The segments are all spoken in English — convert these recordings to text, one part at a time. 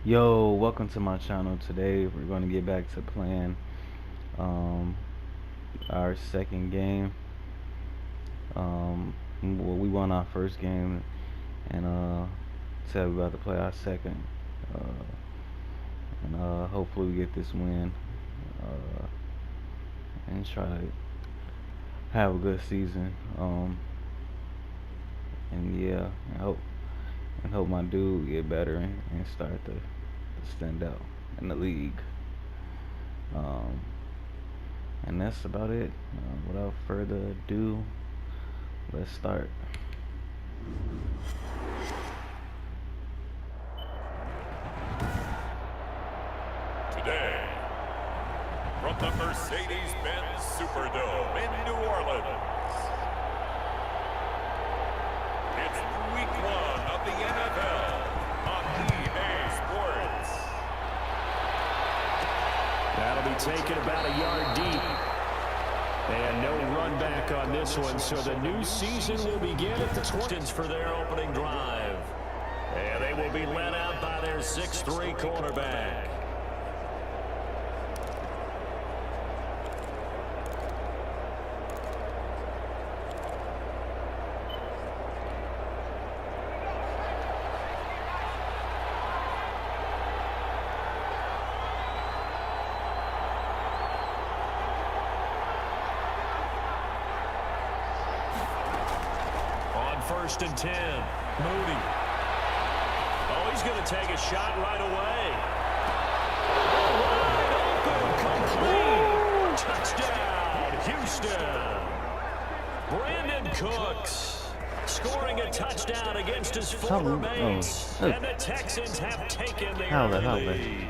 Yo, welcome to my channel. Today we're going to get back to playing um, our second game. Well, we won our first game, and today we're about to play our second, and hopefully we get this win, and try to have a good season. And yeah, I hope my dude get better and start to stand out in the league. And that's about it. Without further ado, let's start. Today, from the Mercedes-Benz Superdome in New Orleans, it's week 1 of the NFL on EA Sports. That'll be taken about a yard deep. And no run back on this one, so the new season will begin at the 20s for their opening drive. And they will be led out by their 6'3" quarterback. First and 10. Moody. Oh, he's going to take a shot right away. Wide open, complete. Touchdown, Houston. Brandon Cooks scoring a touchdown against his former mates. And the Texans have taken the early lead.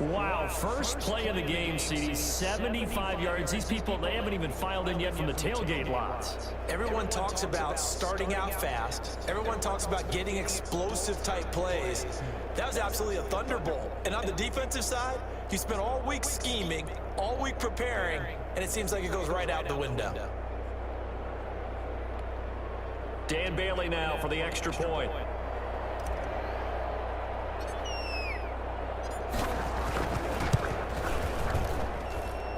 Wow, first play of the game, CD, 75 yards. These people, they haven't even filed in yet from the tailgate lots. Everyone talks about starting out fast. Everyone talks about getting explosive type plays. That was absolutely a thunderbolt. And on the defensive side, you spent all week scheming, all week preparing, and it seems like it goes right out the window. Dan Bailey now for the extra point.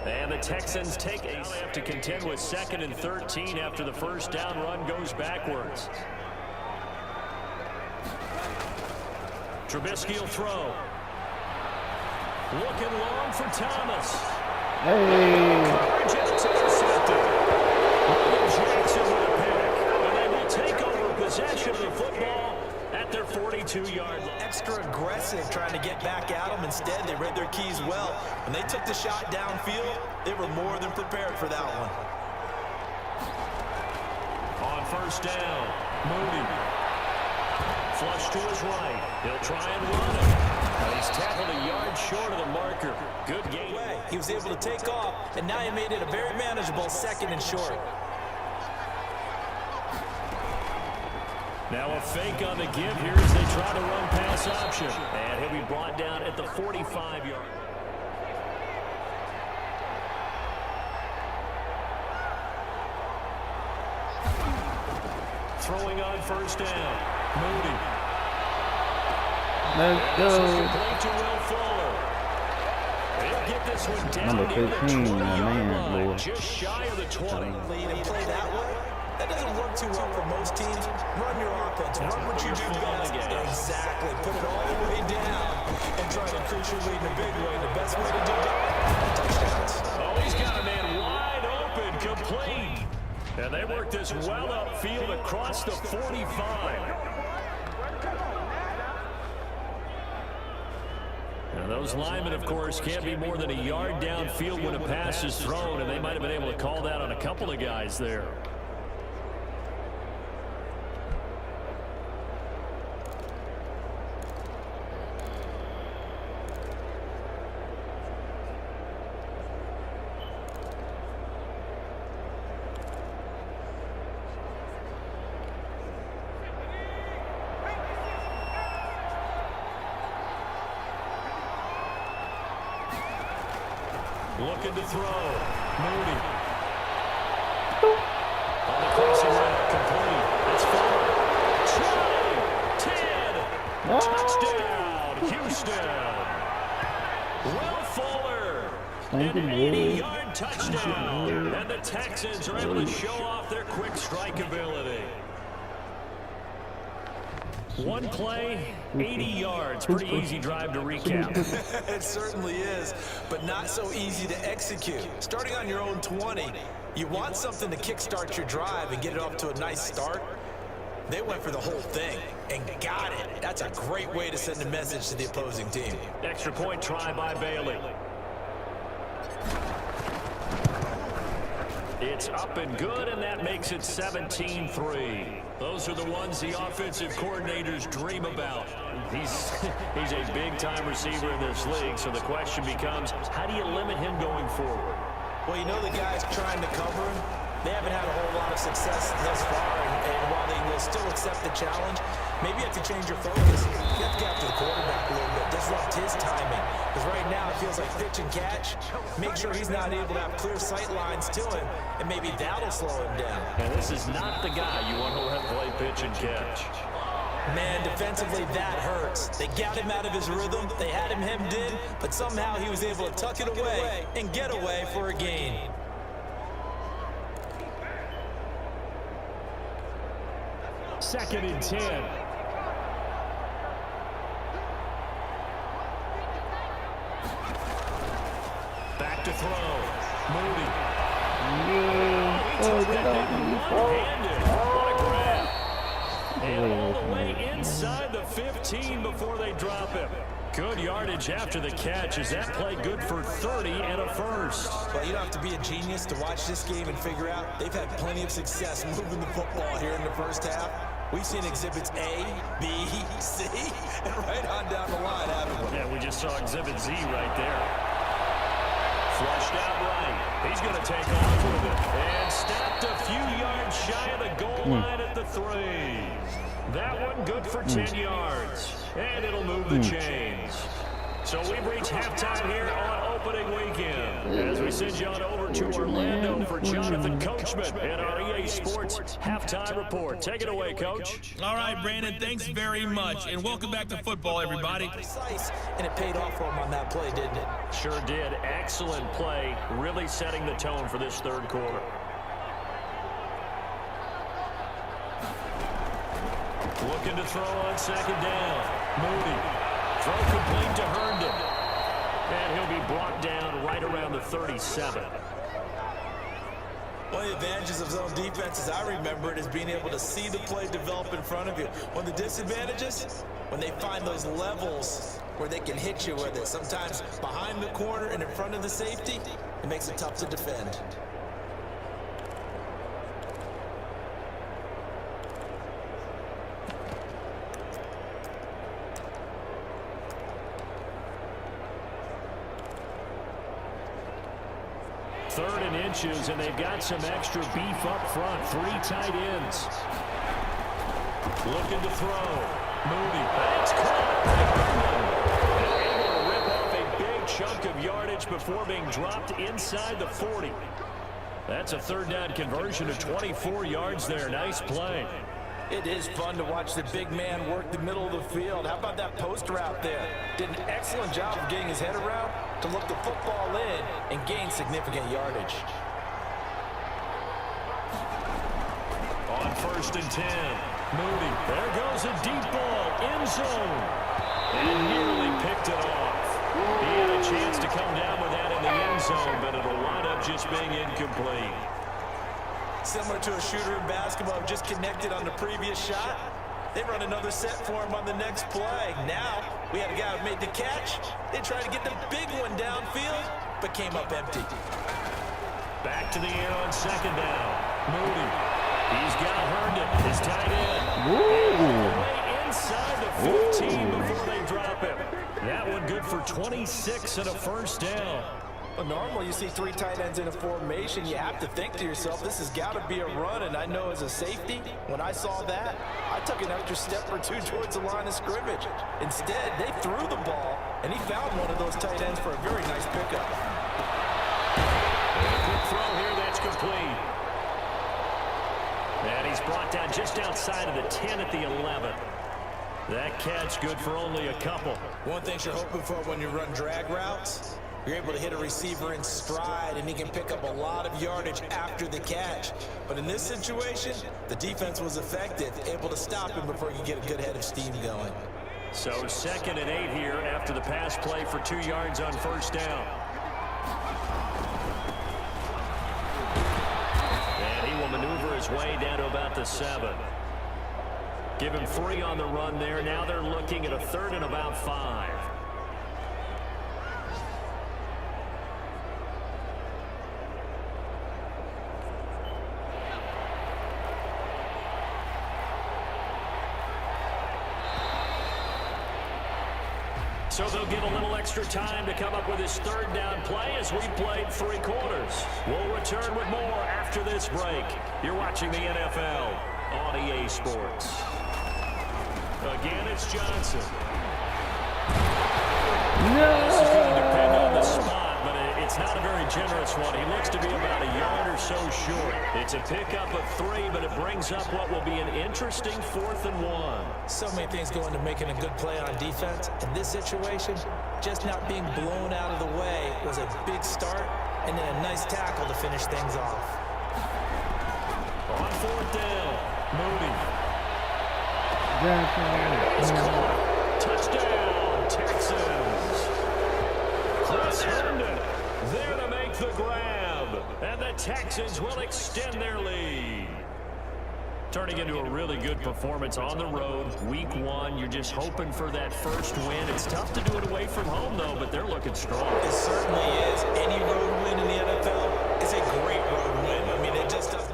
And the Texans take a have to contend with 2nd and 13 after the first down run goes backwards. Trubisky will throw. Looking long for Thomas. Just intercepted. Jackson with a pick. And they will take over possession of the football at their 42-yard line. Extra aggressive trying to get back at them. Instead, they read their keys well. When they took the shot downfield, they were more than prepared for that one. On first down, Moody. Flush to his right. He'll try and run it. But he's tackled a yard short of the marker. Good game. He was able to take off, and now he made it a very manageable 2nd and short. Now a fake on the give here as they try to run pass option. And he'll be brought down at the 45-yard. Throwing on first down. Moody. Let's go. Complete to Will Fuller. They'll get this one down Number 15, my man, Lord. just shy of the 20. Lead and play that way. That doesn't work too well for most teams. Run your offense. Run what you do best. Exactly. Put it all the way down and try to increase your lead in a big way. The best way to do that, touchdowns. Oh, he's got a man wide open, complete. And they work this well upfield across the 45. And those linemen, of course, can't be more than a yard downfield when a pass is thrown, and they might have been able to call that on a couple of guys there. Looking to throw. Moody. On the crossing route, complete. It's 4. 10. 80-yard touchdown. And the Texans are able to show off their quick strike ability. One play, 80 yards. Pretty easy drive to recap. It certainly is, but not so easy to execute. Starting on your own 20, you want something to kickstart your drive and get it off to a nice start. They went for the whole thing and got it. That's a great way to send a message to the opposing team. Extra point try by Bailey. It's up and good, and that makes it 17-3. Those are the ones the offensive coordinators dream about. He's a big-time receiver in this league, so the question becomes, how do you limit him going forward? Well, you know the guys trying to cover him, they haven't had a whole lot of success thus far, and while they will still accept the challenge, maybe you have to change your focus. You have to get after the quarterback a little bit, disrupt his timing, because right now it feels like pitch and catch. Make sure he's not able to have clear sight lines to him, and maybe that'll slow him down. And this is not the guy you want to let play pitch and catch. Man, defensively, that hurts. They got him out of his rhythm, they had him hemmed in, but somehow he was able to tuck it away and get away for a gain. Second and 10. Back to throw. Moody. What a grab. And all the way inside the 15 before they drop him. Good yardage after the catch. Is that play good for 30 and a first? Well, you don't have to be a genius to watch this game and figure out they've had plenty of success moving the football here in the first half. We've seen exhibits A, B, C, and right on down the line, haven't we? Yeah, we just saw exhibit Z right there. Flushed out right. He's going to take off with it. And stopped a few yards shy of the goal line at the 3. That one good for 10 yards. And it'll move the chains. So we've reached halftime here on opening weekend. As we send you on over to Orlando for Jonathan Coachman and our EA Sports Halftime Report. Take it away, Coach. All right, Brandon, thanks very much. And welcome back to football, everybody. Precise, and it paid off for him on that play, didn't it? Sure did. Excellent play, really setting the tone for this third quarter. Looking to throw on second down. Moody. Throw complete to Herndon. And he'll be brought down right around the 37. One of the advantages of zone defense, as I remember it, is being able to see the play develop in front of you. One of the disadvantages, when they find those levels where they can hit you with it, sometimes behind the corner and in front of the safety, it makes it tough to defend. Third and inches, and they've got some extra beef up front. 3 tight ends. Looking to throw. Moody. That's caught. Able to rip off a big chunk of yardage before being dropped inside the 40. That's a third down conversion of 24 yards there. Nice play. It is fun to watch the big man work the middle of the field. How about that post route there? Did an excellent job of getting his head around to look the football in and gain significant yardage. On first and 10, Moody. There goes a deep ball, end zone. And nearly picked it off. He had a chance to come down with that in the end zone, but it'll wind up just being incomplete. Similar to a shooter in basketball who just connected on the previous shot. They run another set for him on the next play. Now, we had a guy who made the catch. They tried to get the big one downfield, but came up empty. Back to the air on second down. Moody. He's got Herndon, his tight end. Way inside the 15 before they drop him. That one good for 26 and a first down. Well, normally you see 3 tight ends in a formation. You have to think to yourself, this has got to be a run. And I know as a safety, when I saw that, I took an extra step or 2 towards the line of scrimmage. Instead, they threw the ball, and he found one of those tight ends for a very nice pickup. A quick throw here, that's complete. And he's brought down just outside of the 10 at the 11. That catch good for only a couple. One thing you're hoping for when you run drag routes, You're able to hit a receiver in stride, and he can pick up a lot of yardage after the catch. But in this situation, the defense was effective, able to stop him before he could get a good head of steam going. So 2nd and 8 here after the pass play for 2 yards on first down. And he will maneuver his way down to about the 7. Give him 3 on the run there. Now they're looking at a 3rd and about 5. So they'll get a little extra time to come up with his 3rd down play as we played 3 quarters. We'll return with more after this break. You're watching the NFL on EA Sports. Again, it's Johnson. No! This is going to depend on the spot, but it's not a very generous one. He looks to be about a yard or so short. It's a pickup of 3, but it brings up what will be an interesting 4th and 1. So many things go into making a good play on defense. In this situation, just not being blown out of the way was a big start, and then a nice tackle to finish things off. On 4th down, Mooney. It's caught. Touchdown, Texans. Chris Herndon there to make the grab. And the Texans will extend their lead. Turning into a really good performance on the road. Week 1, you're just hoping for that first win. It's tough to do it away from home, though, but they're looking strong. It certainly is. Any road win in the NFL is a great road win. I mean, it just doesn't.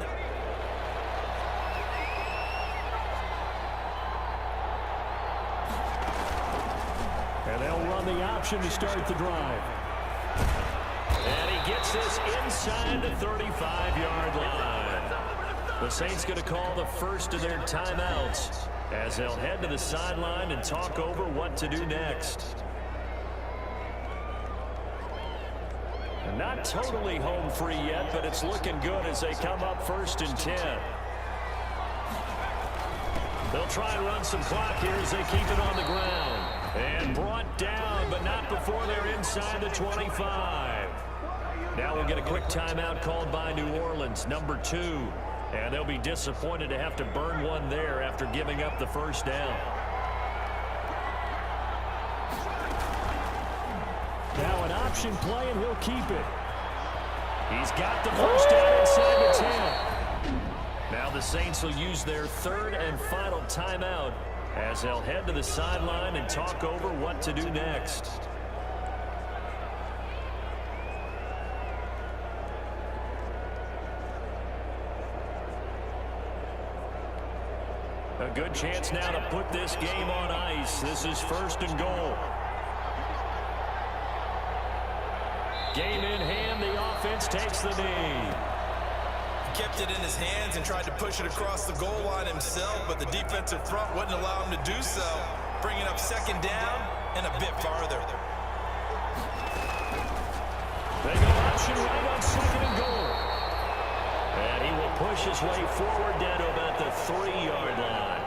And they'll run the option to start the drive. And he gets this inside the 35-yard line. The Saints going to call the first of their timeouts as they'll head to the sideline and talk over what to do next. And not totally home free yet, but it's looking good as they come up 1st and 10. They'll try and run some clock here as they keep it on the ground. And brought down, but not before they're inside the 25. Now we'll get a quick timeout called by New Orleans, number 2. And they'll be disappointed to have to burn one there after giving up the first down. Now an option play, and he'll keep it. He's got the first down inside the 10. Now the Saints will use their 3rd and final timeout as they'll head to the sideline and talk over what to do next. A good chance now to put this game on ice. This is 1st and goal. Game in hand, the offense takes the knee. He kept it in his hands and tried to push it across the goal line himself, but the defensive front wouldn't allow him to do so, bringing up 2nd down and a bit farther. They go option right on 2nd and goal. And he will push his way forward down to about the 3-yard line.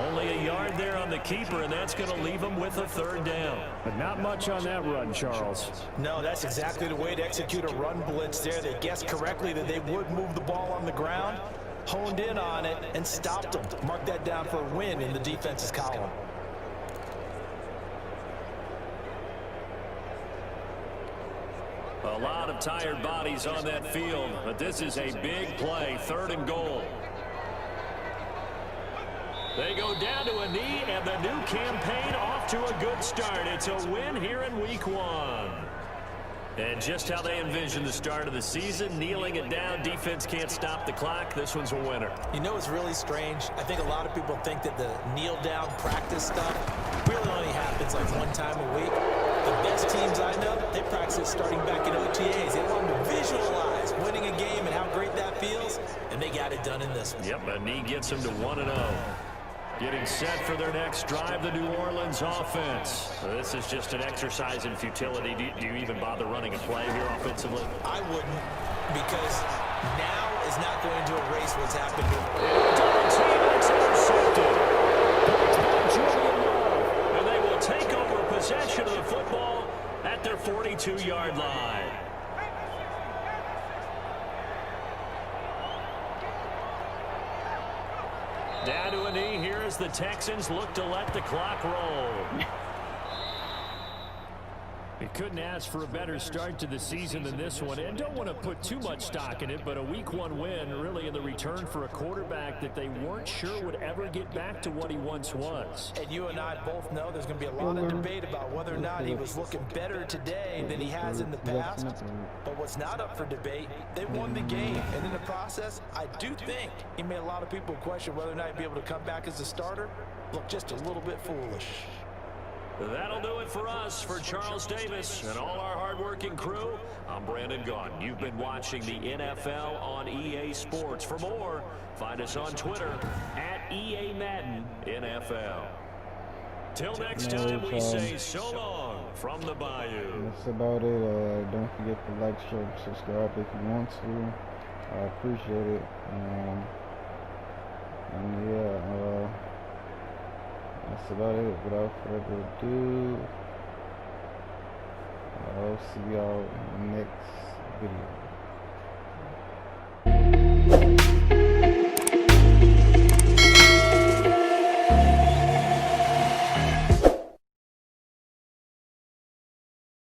Only a yard there on the keeper, and that's going to leave him with a 3rd down. But not much on that run, Charles. No, that's exactly the way to execute a run blitz there. They guessed correctly that they would move the ball on the ground, honed in on it, and stopped them. Mark that down for a win in the defense's column. A lot of tired bodies on that field, but this is a big play, 3rd and goal. They go down to a knee, and the new campaign off to a good start. It's a win here in Week 1. And just how they envision the start of the season, kneeling it down, defense can't stop the clock. This one's a winner. You know what's really strange? I think a lot of people think that the kneel-down practice stuff really only happens like one time a week. The best teams I know, they practice starting back in OTAs. They want to visualize winning a game and how great that feels, and they got it done in this one. Yep, a knee gets them to 1-0. Getting set for their next drive, the New Orleans offense. This is just an exercise in futility. Do you even bother running a play here offensively? I wouldn't, because now is not going to erase what's happened. Double team, it's intercepted. And they will take over possession of the football at their 42. 32-yard line. Down to a knee here as the Texans look to let the clock roll. You couldn't ask for a better start to the season than this one, and don't want to put too much stock in it, but a Week 1 win really in the return for a quarterback that they weren't sure would ever get back to what he once was. And you and I both know there's going to be a lot of debate about whether or not he was looking better today than he has in the past. But what's not up for debate, they won the game. And in the process, I do think he made a lot of people question whether or not he'd be able to come back as a starter. Look just a little bit foolish. That'll do it for us. For Charles Davis and all our hardworking crew, I'm Brandon Gaughan. You've been watching the NFL on EA Sports. For more, find us on Twitter at EA Madden NFL. Till next time, we say so long from the Bayou. That's about it. Don't forget to like, share, and subscribe if you want to. I appreciate it. And yeah, that's about it. Without further ado, I'll see y'all in the next video.